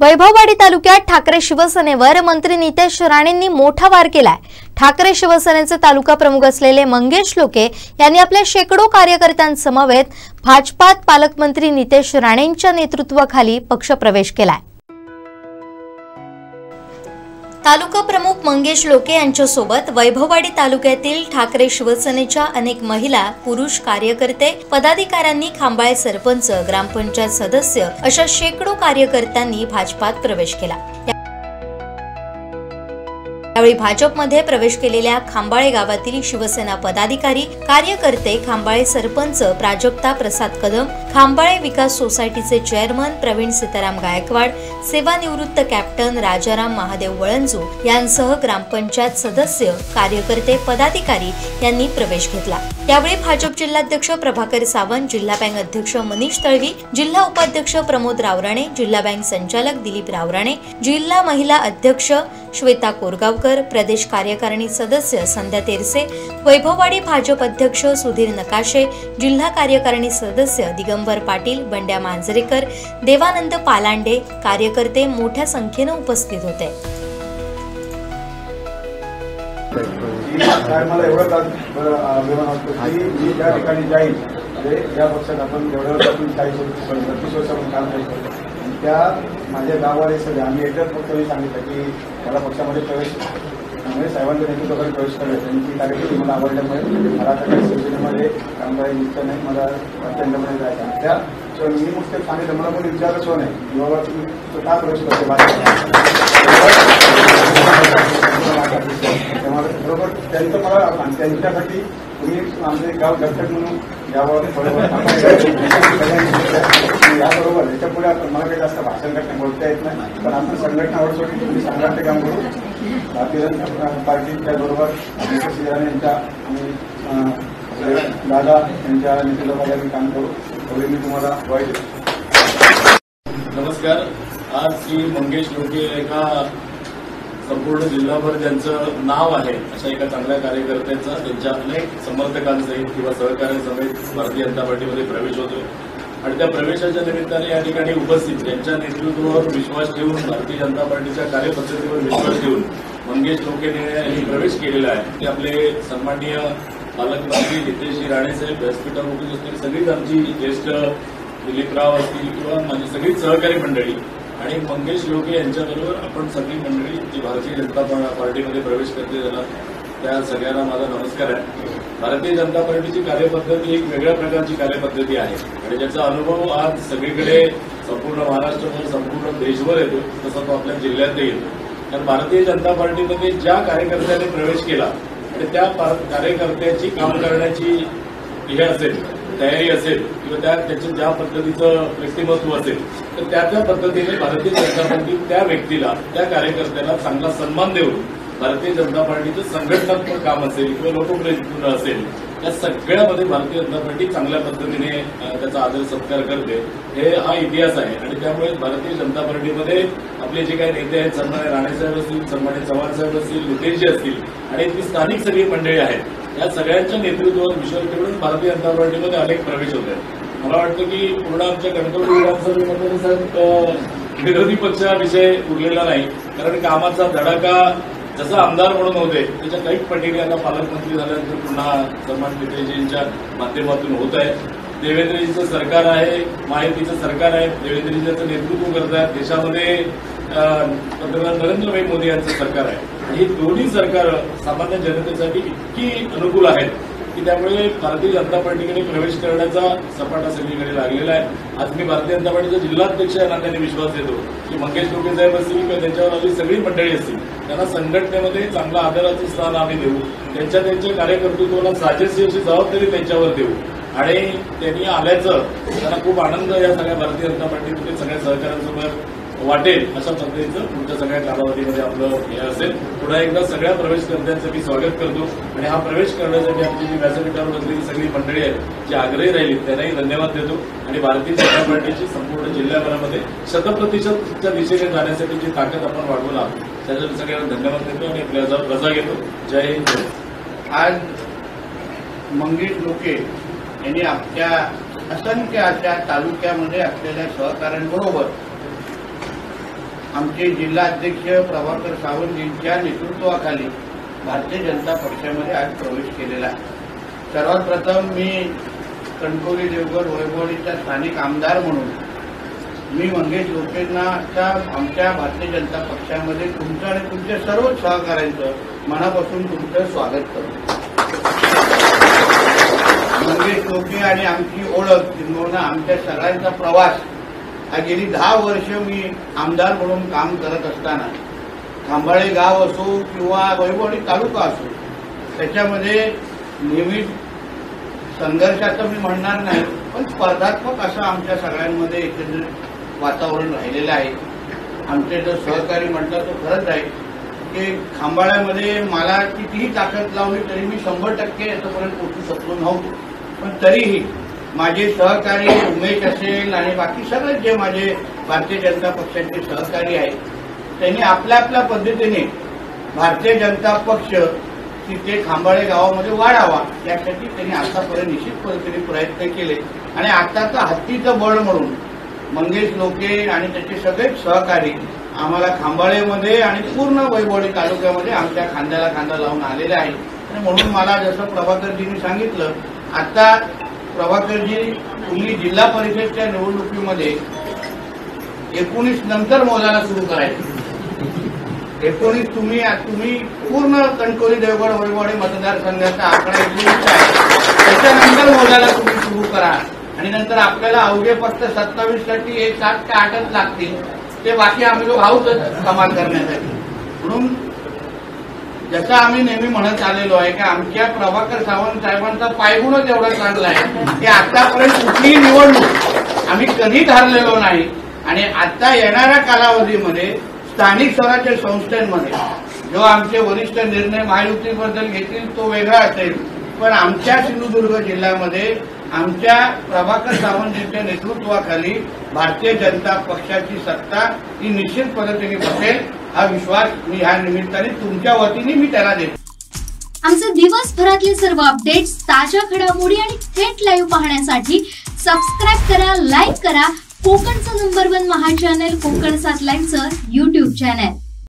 वैभववाडी तालुक्यात ठाकरे शिवसेनेवर मंत्री नितेश राणेंनी मोठा वार केलाय। ठाकरे शिवसेनेचे तालुका प्रमुख असलेले मंगेश लोके यांनी आपल्या शेकडो कार्यकर्त्यांसमवेत भाजपात पालकमंत्री नितेश राणेंच्या नेतृत्वाखाली पक्षप्रवेश केलाय। तालुका प्रमुख मंगेश लोके यांच्यासोबत वैभववाडी तालुक्यातील ठाकरे शिवसेनेच्या अनेक महिला, पुरुष कार्यकर्ते, पदाधिकाऱ्यांनी, खांबाळे सरपंच, ग्रामपंचायत सदस्य अशा शेकडो कार्यकर्त्यांनी भाजपात प्रवेश केला। यावेळी भाजपमध्ये प्रवेश केलेल्या खांबाळे गावातील शिवसेना पदाधिकारी, कार्यकर्ते, खांबाळे सरपंच प्राजक्ता प्रसाद कदम, खांबाळे विकास सोसायटीचे चेअरमन प्रवीण सीताराम गायकवाड, सेवानिवृत्त कॅप्टन राजाराम महादेव वळंजू यांसह ग्रामपंचायत सदस्य, कार्यकर्ते, पदाधिकारी यांनी प्रवेश घेतला। यावेळी भाजप जिल्हाध्यक्ष प्रभाकर सावंत, जिल्हा बँक अध्यक्ष मनीष तळवी, जिल्हा उपाध्यक्ष प्रमोद रावराणे, जिल्हा बँक संचालक दिलीप रावराणे, जिल्हा महिला अध्यक्ष श्वेता कोरगावकर, प्रदेश कार्यकारिणी सदस्य संध्या तेरसे, वैभववाडी भाजप अध्यक्ष सुधीर नकाशे, जिल्हा कार्यकारिणी सदस्य दिगंबर पाटील, बंड्या मांजरेकर, देवानंद पालांडे, कार्यकर्ते मोठ्या संख्येने उपस्थित होते। मला एवढंच अभिमान वाटतो की मी ज्या ठिकाणी जाईल ज्या पक्षात आपण एवढ्या वर्षातून 40-35 वर्षापासून काम करतो त्या माझ्या गावाला सगळे आम्ही एकच फक्त मी सांगितलं की मला पक्षामध्ये प्रवेश म्हणजे साहेबांच्या नेतृत्वाखाली प्रवेश करायचा आणि ती कार्यक्रम मला आवडल्यामुळे मला आता काही शिवसेनेमध्ये काम करायची इच्छा नाही, मला अत्यंतमध्ये जायचं आहे। त्या मी मग ते सांगितलं, मला कोणी विचारच हो नाही की बाबा तुम्ही का प्रवेश करते बरोबर त्यांचं मला त्यांच्यासाठी तुम्ही आमचे गाव दत्तक म्हणून यावर याबरोबर याच्यापुढे मला काही जास्त भाषण करता बोलता येत नाही, पण आपण संघटनावर सोडून तुम्ही संघटन काम करू भारतीय जनता पार्टीच्या बरोबर यांच्या आणि दादा यांच्या नेतृत्वाखाली काम करू एवढे मी तुम्हाला वाईट। नमस्कार। आज श्री मंगेश लोके एका संपूर्ण जिल्हाभर ज्यांचं नाव आहे अशा एका चांगल्या कार्यकर्त्यांचा त्यांच्या अनेक समर्थकांसहित किंवा सहकार्यांसहित भारतीय जनता पार्टीमध्ये प्रवेश होतोय आणि त्या प्रवेशाच्या निमित्ताने या ठिकाणी उपस्थित त्यांच्या नेतृत्वावर विश्वास ठेवून भारतीय जनता पार्टीच्या कार्यपद्धतीवर विश्वास ठेवून मंगेश लोकेने यांनी प्रवेश केलेला आहे। ते आपले सन्माननीय पालकमंत्री नितेश राणे साहेब, व्यासपीठावर उपस्थित असतील सगळीच आमची ज्येष्ठ दिलीपराव असतील किंवा माझी सगळीच सहकारी मंडळी आणि मंगेश लोके यांच्याबरोबर आपण सगळी मंडळी जी भारतीय जनता पार्टीमध्ये प्रवेश करते झाला त्या सगळ्यांना माझा नमस्कार आहे। भारतीय जनता पार्टीची कार्यपद्धती एक वेगळ्या प्रकारची कार्यपद्धती आहे आणि ज्याचा अनुभव आज सगळीकडे संपूर्ण महाराष्ट्रभर संपूर्ण देशभर येतो तसा तो आपल्या जिल्ह्यातही येतो। कारण भारतीय जनता पार्टीमध्ये ज्या कार्यकर्त्याने प्रवेश केला आणि त्या कार्यकर्त्याची काम करण्याची हे असेल, तयारी असेल किंवा त्याचं ज्या पद्धतीचं व्यक्तिमत्व असेल तर त्या पद्धतीने भारतीय जनता पार्टी त्या व्यक्तीला, त्या कार्यकर्त्याला चांगला सन्मान देऊन भारतीय जनता पार्टीचं संघटनात्मक काम असेल किंवा लोकप्रिय असेल या सगळ्यामध्ये भारतीय जनता पार्टी चांगल्या पद्धतीने त्याचा आदर सत्कार करते। हा इतिहास आहे आणि त्यामुळे भारतीय जनता पार्टीमध्ये आपले जे काही नेते आहेत, सन्माननीय राणेसाहेब असतील, सन्माननीय चव्हाण साहेब असतील, नितेशजी असतील आणि ती स्थानिक सगळी मंडळी आहेत या सगळ्यांच्या नेतृत्वावर विश्वास ठेवून भारतीय जनता पार्टीमध्ये अनेक प्रवेश होत आहेत। मला वाटतं की पूर्ण आमच्या कणकवली विधानसभेमध्ये साहेब विरोधी पक्षाविषय उरलेला नाही, कारण कामाचा धडाका जसं आमदार म्हणून होते त्याच्या काही पटीने आता पालकमंत्री झाल्यानंतर पुन्हा सन्मान नितेशजींच्या माध्यमातून होत आहे। देवेंद्रजीचं सरकार आहे, महायुतीचं सरकार आहे, देवेंद्रजी त्याचं नेतृत्व करत आहेत, देशामध्ये पंतप्रधान नरेंद्र भाई मोदी यांचं सरकार आहे। ही दोन्ही सरकार सामान्य जनतेसाठी इतकी अनुकूल आहेत की त्यामुळे भारतीय जनता पार्टीकडे प्रवेश करण्याचा सपाटा सगळीकडे लागलेला आहे। आज मी भारतीय जनता पार्टीचा जिल्हाध्यक्ष या नात्याने विश्वास देतो की मंगेश लोके साहेब असतील किंवा त्यांच्यावर आली सगळी मंडळी असतील त्यांना संघटनेमध्ये चांगलं आदराचं स्थान आम्ही देऊ, त्यांच्या कार्यकर्तृत्वाला साजेशी अशी जबाबदारी त्यांच्यावर देऊ आणि त्यांनी आल्याचं त्यांना खूप आनंद या सगळ्या भारतीय जनता पार्टीमध्ये सगळ्या सहकाऱ्यांसोबत वाटेल अशा पद्धतीचं तुमच्या सगळ्या कालावधीमध्ये आपलं हे असेल। पुन्हा एकदा सगळ्या प्रवेशकर्त्यांचं मी स्वागत करतो आणि हा प्रवेश करण्यासाठी आमची जी व्यासपीठावर बसलेली सगळी मंडळी आहेत जी आग्रही राहिली त्यांनाही धन्यवाद देतो आणि भारतीय जनता पार्टीची संपूर्ण जिल्ह्याभरामध्ये 100%च्या दिशेने जाण्यासाठी जी ताकद आपण वाढवून आहोत त्यासाठी सगळ्यांना धन्यवाद देतो आणि आपल्या रजा घेतो। जय हिंद। आज मंगेश लोके यांनी आपल्या असंख्य अशा तालुक्यामध्ये असलेल्या सहकाऱ्यांबरोबर आमचे जिल्हा अध्यक्ष प्रभाकर सावंत यांच्या नेतृत्वाखाली भारतीय जनता पक्षामध्ये आज प्रवेश केलेला आहे. सर्वात प्रथम मी कणकवली देवगड वैभववाडीचा स्थानिक आमदार म्हणून मी मंगेश लोकेंना आमच्या भारतीय जनता पक्षामध्ये तुमचं आणि तुमच्या सर्व सहकाऱ्यांचं मनापासून तुमचं स्वागत करतो. मंगेश लोके आणि आमची ओळख किंवा आमच्या सगळ्यांचा प्रवास हा गेली 10 वर्ष मी आमदार म्हणून काम करत असताना खांबाळे गाव असो किंवा वैभववाडी तालुका असो त्याच्यामध्ये नेहमी संघर्षाचं मी म्हणणार नाही पण स्पर्धात्मक असं आमच्या सगळ्यांमध्ये एकंदरीत वातावरण राहिलेलं आहे. आमचे जो सहकारी म्हटलं तो खरंच आहे की खांबाळ्यामध्ये मला कितीही ताकद लावली तरी मी 100% याच्यापर्यंत पोहोचू शकलो नव्हतो. पण तरीही माझे सहकारी उमेश असेल आणि बाकी सगळे जे माझे भारतीय जनता पक्षाचे सहकारी आहेत त्यांनी आपल्या आपल्या पद्धतीने भारतीय जनता पक्ष तिथे खांबाळे गावामध्ये वाढावा यासाठी त्यांनी आतापर्यंत निश्चित पद्धतीने प्रयत्न केले आणि आताचा हत्तीचं बळ म्हणून मंगेश लोके आणि त्याचे सगळे सहकारी आम्हाला खांबाळेमध्ये आणि पूर्ण वैभववाडी तालुक्यामध्ये आमच्या खांद्याला खांदा लावून आलेले आहे. आणि म्हणून मला जसं प्रभाकरजींनी सांगितलं आता प्रभाकरजी तुम्ही जिल्हा परिषदच्या निवडणुकीमध्ये 19 नंतर मोजायला सुरू करायचं. 19 तुम्ही पूर्ण कणकवली देवगड वैभववाडी मतदारसंघाचा आकडा 19 आहे त्याच्यानंतर मोजायला तुम्ही सुरू करा आणि नंतर आपल्याला अवघे फक्त 27 साठी 7 ते 8च लागतील ते बाकी आम्ही लोक आहोतच कमाल करण्यासाठी. म्हणून जसं आम्ही नेहमी म्हणत आलेलो आहे की आमच्या प्रभाकर सावंत साहेबांचा पायगुणच एवढा चांगला आहे की आतापर्यंत कुठलीही निवडणूक आम्ही कधीच हरलेलो नाही आणि आता येणाऱ्या कालावधीमध्ये स्थानिक स्वराज्य संस्थांमध्ये जो आमचे वरिष्ठ निर्णय महायुतीबद्दल घेतील तो वेगळा असेल पण आमच्या सिंधुदुर्ग जिल्ह्यामध्ये आमच्या प्रभाकर सावंत यांच्या नेतृत्वाखाली भारतीय जनता पक्षाची सत्ता ही निश्चित पद्धतीने बसेल हा विश्वास मी ह्या निमित्ताने तुमच्या वतीने मी त्याला देतो. आमचे दिवसभरातले सर्व अपडेट्स ताज्या घडामोडी आणि थेट लाईव्ह पाहण्यासाठी सबस्क्राईब करा, लाईक करा कोकणचं नंबर 1 महा चॅनल कोकण 7 लाईव्हचं YouTube चॅनल.